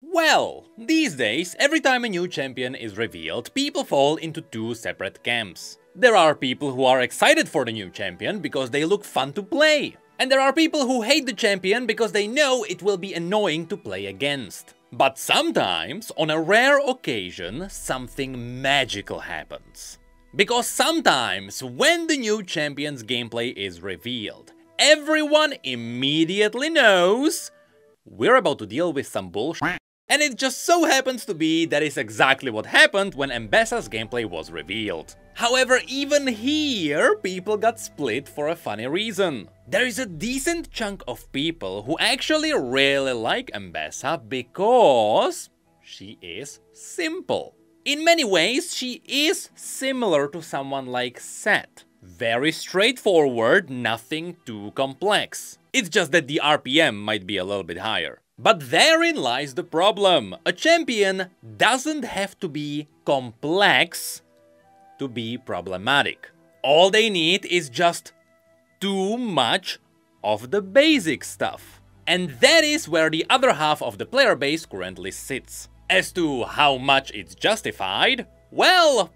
Well, these days, every time a new champion is revealed, people fall into two separate camps. There are people who are excited for the new champion because they look fun to play. And there are people who hate the champion because they know it will be annoying to play against. But sometimes, on a rare occasion, something magical happens. Because sometimes, when the new champion's gameplay is revealed, everyone immediately knows we're about to deal with some bullshit. And it just so happens to be that is exactly what happened when Ambessa's gameplay was revealed. However, even here, people got split for a funny reason. There is a decent chunk of people who actually really like Ambessa because she is simple. In many ways, she is similar to someone like Seth. Very straightforward, nothing too complex. It's just that the RPM might be a little bit higher. But therein lies the problem. A champion doesn't have to be complex to be problematic. All they need is just too much of the basic stuff. And that is where the other half of the player base currently sits. As to how much it's justified, well,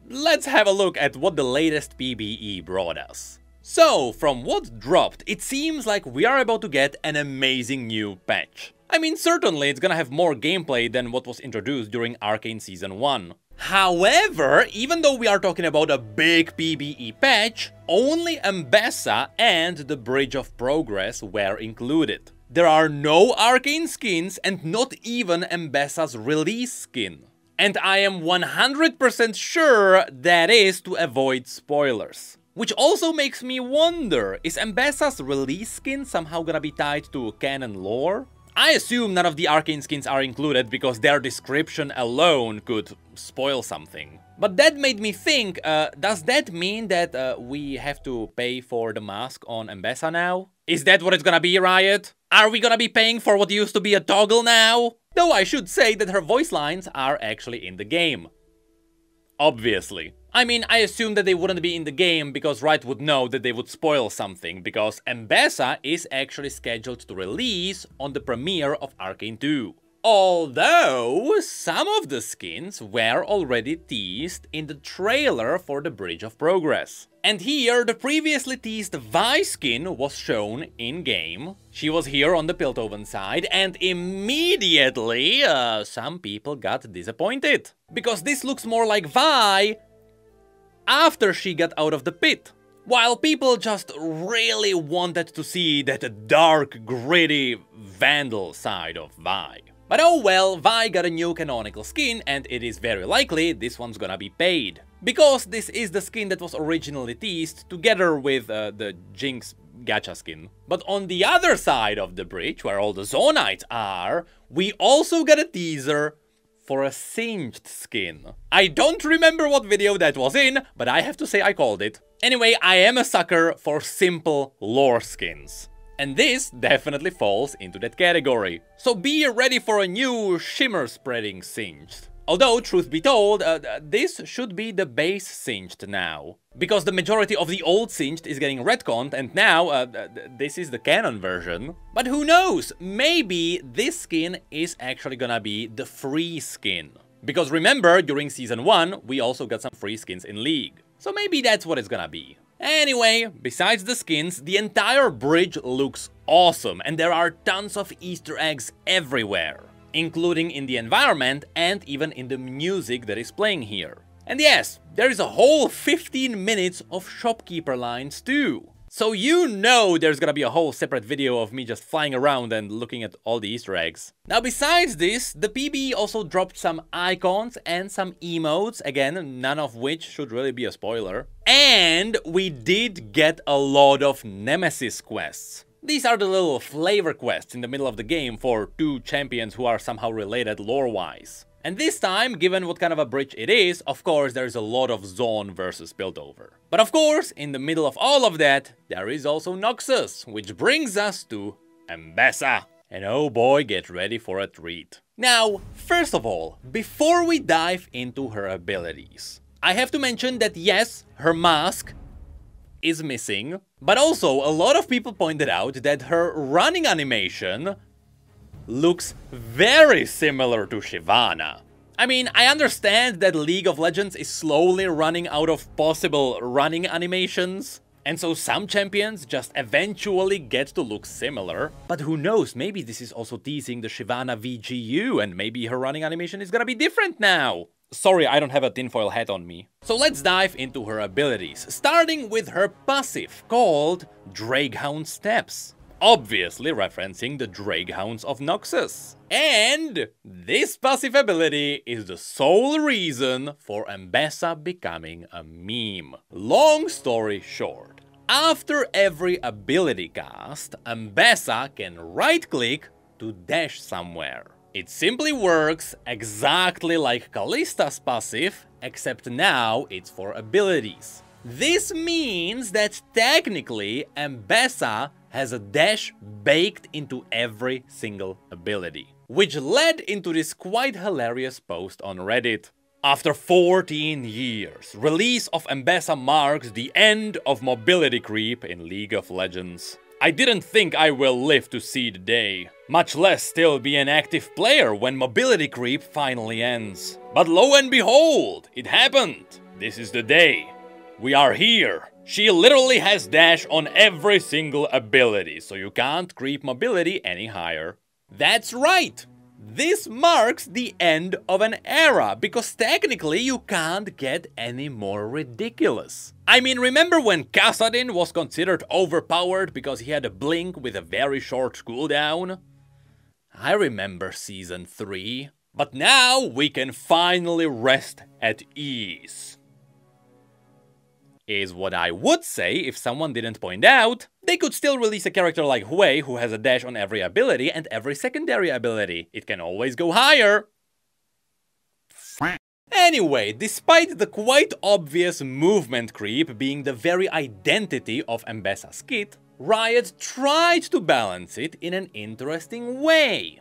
let's have a look at what the latest PBE brought us. So, from what dropped, it seems like we are about to get an amazing new patch. I mean, certainly it's gonna have more gameplay than what was introduced during Arcane Season 1. However, even though we are talking about a big PBE patch, only Ambessa and the Bridge of Progress were included. There are no Arcane skins and not even Ambessa's release skin. And I am 100% sure that is to avoid spoilers. Which also makes me wonder, is Ambessa's release skin somehow gonna be tied to canon lore? I assume none of the Arcane skins are included because their description alone could spoil something. But that made me think, does that mean that we have to pay for the mask on Ambessa now? Is that what it's gonna be, Riot? Are we gonna be paying for what used to be a toggle now? Though I should say that her voice lines are actually in the game. Obviously. I mean, I assume that they wouldn't be in the game because Riot would know that they would spoil something, because Ambessa is actually scheduled to release on the premiere of Arcane 2. Although, some of the skins were already teased in the trailer for the Bridge of Progress. And here, the previously teased Vi skin was shown in-game. She was here on the Piltover side, and immediately, some people got disappointed. Because this looks more like Vi after she got out of the pit. While people just really wanted to see that dark, gritty, Vandal side of Vi. But oh well, Vi got a new canonical skin, and it is very likely this one's gonna be paid. Because this is the skin that was originally teased together with the Jinx gacha skin. But on the other side of the bridge, where all the Zonites are, we also got a teaser for a Singed skin. I don't remember what video that was in, but I have to say I called it. Anyway, I am a sucker for simple lore skins. And this definitely falls into that category. So be ready for a new shimmer spreading Singed. Although, truth be told, this should be the base Singed now. Because the majority of the old Singed is getting retconned, and now this is the canon version. But who knows, maybe this skin is actually gonna be the free skin. Because remember, during Season 1, we also got some free skins in League. So maybe that's what it's gonna be. Anyway, besides the skins, the entire bridge looks awesome, and there are tons of Easter eggs everywhere. Including in the environment and even in the music that is playing here. And yes, there is a whole 15 minutes of shopkeeper lines too. So you know there's gonna be a whole separate video of me just flying around and looking at all the Easter eggs. Now besides this, the PBE also dropped some icons and some emotes, again, none of which should really be a spoiler. And we did get a lot of Nemesis quests. These are the little flavor quests in the middle of the game for two champions who are somehow related lore-wise. And this time, given what kind of a bridge it is, of course there's a lot of Zone versus Piltover. But of course, in the middle of all of that, there is also Noxus, which brings us to Ambessa. And oh boy, get ready for a treat. Now, first of all, before we dive into her abilities, I have to mention that yes, her mask is missing, but also a lot of people pointed out that her running animation looks very similar to Shyvana. I mean, I understand that League of Legends is slowly running out of possible running animations, and so some champions just eventually get to look similar, but who knows, maybe this is also teasing the Shyvana VGU and maybe her running animation is gonna be different now. Sorry, I don't have a tinfoil hat on me. So let's dive into her abilities, starting with her passive, called Drakehound Steps. Obviously referencing the Drakehounds of Noxus. And this passive ability is the sole reason for Ambessa becoming a meme. Long story short, after every ability cast, Ambessa can right-click to dash somewhere. It simply works exactly like Kallista's passive, except now it's for abilities. This means that technically Ambessa has a dash baked into every single ability, which led into this quite hilarious post on Reddit. After 14 years, release of Ambessa marks the end of mobility creep in League of Legends. I didn't think I will live to see the day, much less still be an active player when mobility creep finally ends. But lo and behold, it happened! This is the day. We are here. She literally has dash on every single ability, so you can't creep mobility any higher. That's right! This marks the end of an era, because technically you can't get any more ridiculous. I mean, remember when Kassadin was considered overpowered because he had a blink with a very short cooldown? I remember Season 3. But now we can finally rest at ease. Is what I would say if someone didn't point out. They could still release a character like Hui who has a dash on every ability and every secondary ability. It can always go higher. Anyway, despite the quite obvious movement creep being the very identity of Ambessa's kit, Riot tried to balance it in an interesting way.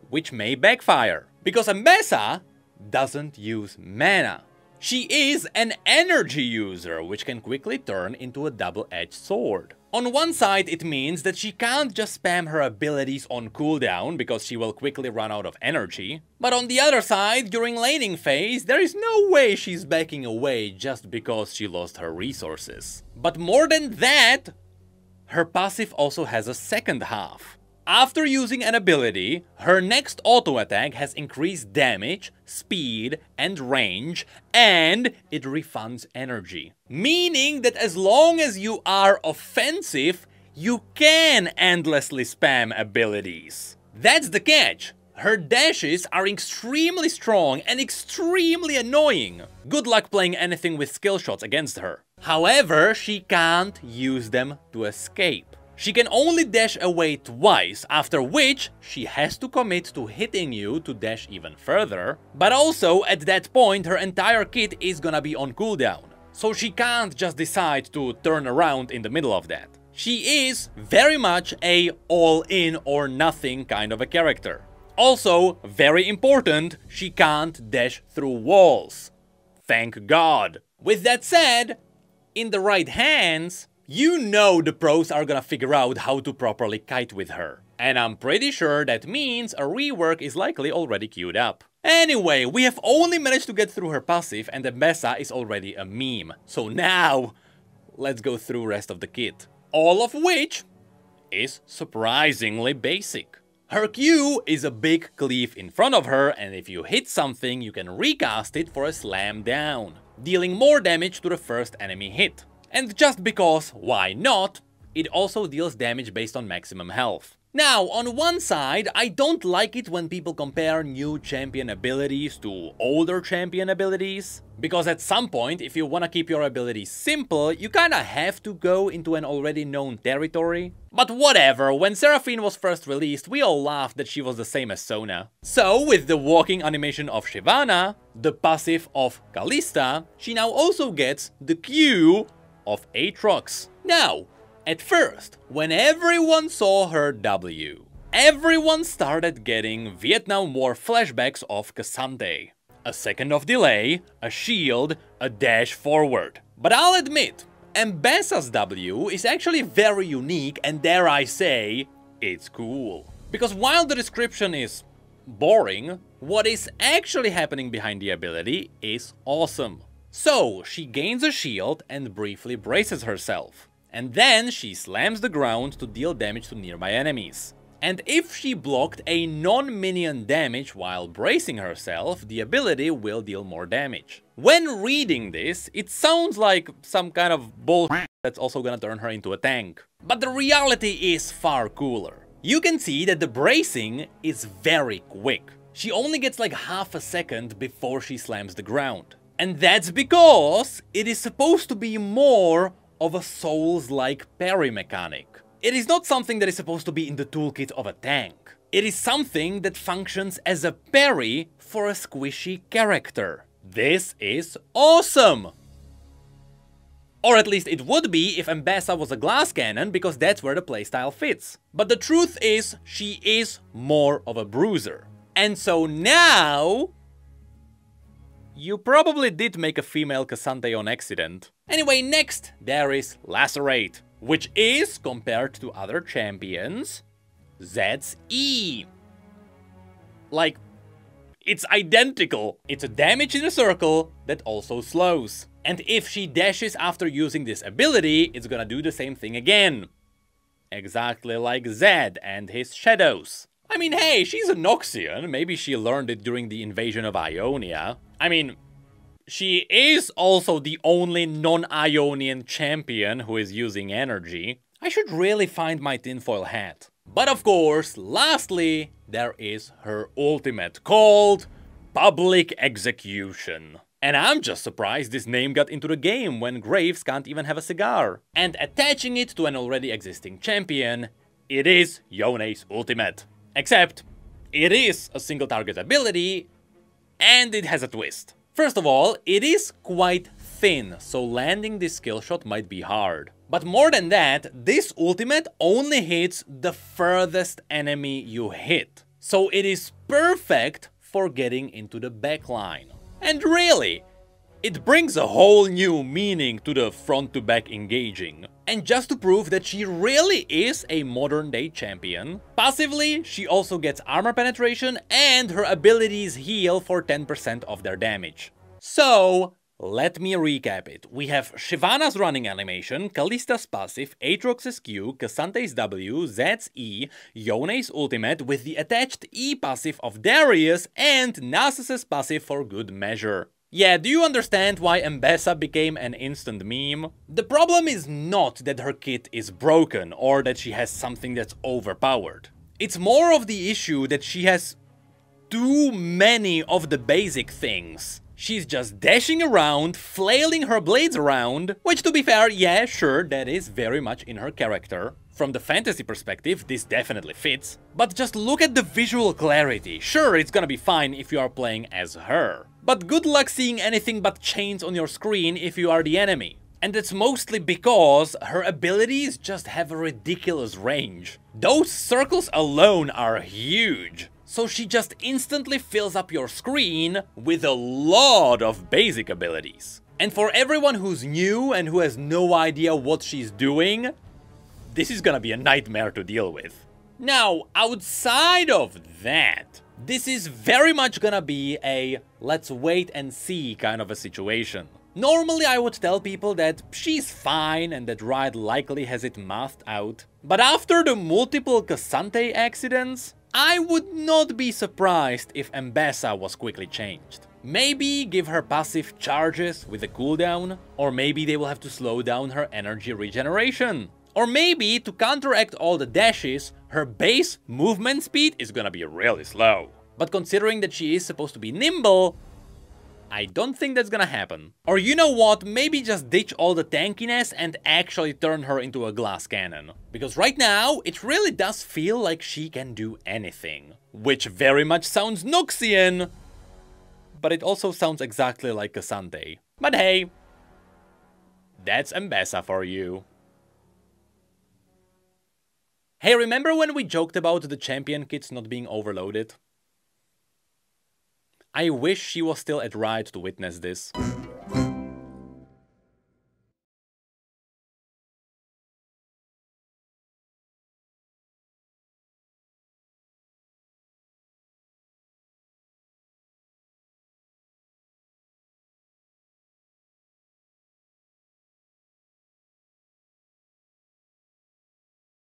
Which may backfire, because Ambessa doesn't use mana. She is an energy user, which can quickly turn into a double-edged sword. On one side, it means that she can't just spam her abilities on cooldown, because she will quickly run out of energy. But on the other side, during laning phase, there is no way she's backing away just because she lost her resources. But more than that, her passive also has a second half. After using an ability, her next auto attack has increased damage, speed, and range, and it refunds energy. Meaning that as long as you are offensive, you can endlessly spam abilities. That's the catch. Her dashes are extremely strong and extremely annoying. Good luck playing anything with skill shots against her. However, she can't use them to escape. She can only dash away twice, after which she has to commit to hitting you to dash even further. But also, at that point, her entire kit is gonna be on cooldown. So she can't just decide to turn around in the middle of that. She is very much a all-in or nothing kind of a character. Also, very important, she can't dash through walls. Thank God. With that said, in the right hands, you know the pros are gonna figure out how to properly kite with her. And I'm pretty sure that means a rework is likely already queued up. Anyway, we have only managed to get through her passive and Ambessa is already a meme. So now, let's go through rest of the kit. All of which is surprisingly basic. Her Q is a big cleave in front of her, and if you hit something, you can recast it for a slam down, dealing more damage to the first enemy hit. And just because, why not, it also deals damage based on maximum health. Now, on one side, I don't like it when people compare new champion abilities to older champion abilities, because at some point, if you wanna keep your abilities simple, you kinda have to go into an already known territory. But whatever, when Seraphine was first released, we all laughed that she was the same as Sona. So, with the walking animation of Shyvana, the passive of Kallista, she now also gets the Q of Aatrox. Now, at first, when everyone saw her W, everyone started getting Vietnam War flashbacks of Cassante. A second of delay, a shield, a dash forward. But I'll admit, Ambessa's W is actually very unique and dare I say, it's cool. Because while the description is boring, what is actually happening behind the ability is awesome. So, she gains a shield and briefly braces herself. And then she slams the ground to deal damage to nearby enemies. And if she blocked a non-minion damage while bracing herself, the ability will deal more damage. When reading this, it sounds like some kind of bullshit that's also gonna turn her into a tank. But the reality is far cooler. You can see that the bracing is very quick. She only gets like half a second before she slams the ground. And that's because it is supposed to be more of a Souls-like parry mechanic. It is not something that is supposed to be in the toolkit of a tank. It is something that functions as a parry for a squishy character. This is awesome! Or at least it would be if Ambessa was a glass cannon, because that's where the playstyle fits. But the truth is, she is more of a bruiser. And so now... you probably did make a female Cassante on accident. Anyway, next there is Lacerate, which is, compared to other champions, Zed's E. Like, it's identical. It's a damage in a circle that also slows. And if she dashes after using this ability, it's gonna do the same thing again. Exactly like Zed and his shadows. I mean, hey, she's a Noxian. Maybe she learned it during the invasion of Ionia. I mean, she is also the only non-Ionian champion who is using energy. I should really find my tinfoil hat. But of course, lastly, there is her ultimate, called Public Execution. And I'm just surprised this name got into the game when Graves can't even have a cigar. And attaching it to an already existing champion, it is Yone's ultimate. Except, it is a single target ability, and it has a twist. First of all, it is quite thin, so landing this skill shot might be hard. But more than that, this ultimate only hits the furthest enemy you hit. So it is perfect for getting into the backline. And really, it brings a whole new meaning to the front-to-back engaging. And just to prove that she really is a modern-day champion, passively, she also gets armor penetration and her abilities heal for 10% of their damage. So, let me recap it. We have Shyvana's running animation, Kallista's passive, Aatrox's Q, Cassante's W, Zed's E, Yone's ultimate with the attached E passive of Darius, and Nasus's passive for good measure. Yeah, do you understand why Ambessa became an instant meme? The problem is not that her kit is broken or that she has something that's overpowered. It's more of the issue that she has too many of the basic things. She's just dashing around, flailing her blades around, which to be fair, yeah, sure, that is very much in her character. From the fantasy perspective, this definitely fits. But just look at the visual clarity. Sure, it's gonna be fine if you are playing as her. But good luck seeing anything but chains on your screen if you are the enemy. And that's mostly because her abilities just have a ridiculous range. Those circles alone are huge. So she just instantly fills up your screen with a lot of basic abilities. And for everyone who's new and who has no idea what she's doing, this is gonna be a nightmare to deal with. Now, outside of that, this is very much gonna be a let's wait and see kind of a situation. Normally I would tell people that she's fine and that Riot likely has it mathed out. But after the multiple Cassante accidents, I would not be surprised if Ambessa was quickly changed. Maybe give her passive charges with a cooldown, or maybe they will have to slow down her energy regeneration. Or maybe, to counteract all the dashes, her base movement speed is gonna be really slow. But considering that she is supposed to be nimble, I don't think that's gonna happen. Or you know what, maybe just ditch all the tankiness and actually turn her into a glass cannon. Because right now, it really does feel like she can do anything. Which very much sounds Noxian, but it also sounds exactly like Cassante. But hey, that's Ambessa for you. Hey, remember when we joked about the champion kits not being overloaded? I wish she was still at Riot to witness this.